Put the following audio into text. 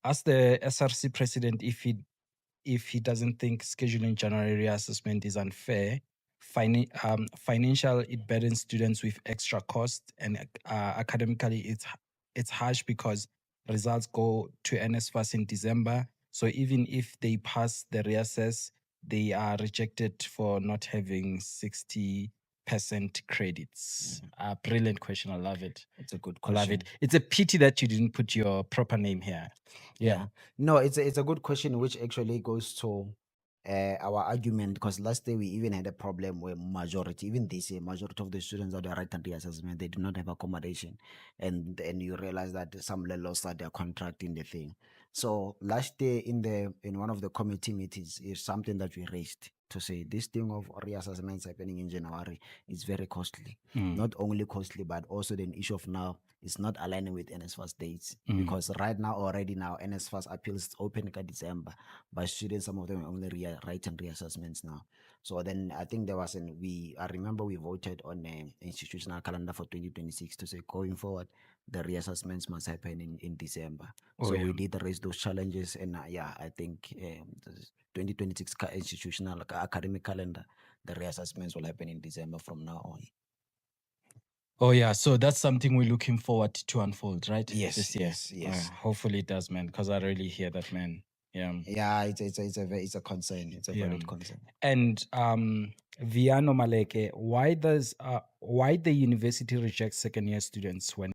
ask the SRC president if he doesn't think scheduling January reassessment is unfair. Financial, it burdens students with extra cost, and academically, it's harsh because results go to NSFAS in December. So even if they pass the reassess, they are rejected for not having 60% credits. Brilliant question. I love it. It's a good I love question. it. It's a pity that you didn't put your proper name here. Yeah. No, it's a good question, which actually goes to our argument, because last day we even had a problem where majority, even this year, majority of the students that are writing the assessment, they do not have accommodation, and you realize that some lost that they're contracting the thing. So last day in one of the committee meetings is something that we raised to say this thing of reassessments happening in January is very costly. Mm. Not only costly, but also the issue of now is not aligning with NSFAS dates, Mm. because right now already now NSFAS appeals open in December, but students, some of them are only writing reassessments now. So then I think there was I remember we voted on an institutional calendar for 2026 to say going forward the reassessments must happen in December. Oh, So yeah. we did raise those challenges, and I think the 2026 institutional academic calendar, the reassessments will happen in December from now on. Oh yeah, so that's something we're looking forward to unfold, right? Yes, This year. yes. Hopefully it does, man, because I really hear that, man. Yeah. Yeah, it's a concern. It's a Yeah. valid concern. And Viano Maleke, why the university reject second year students when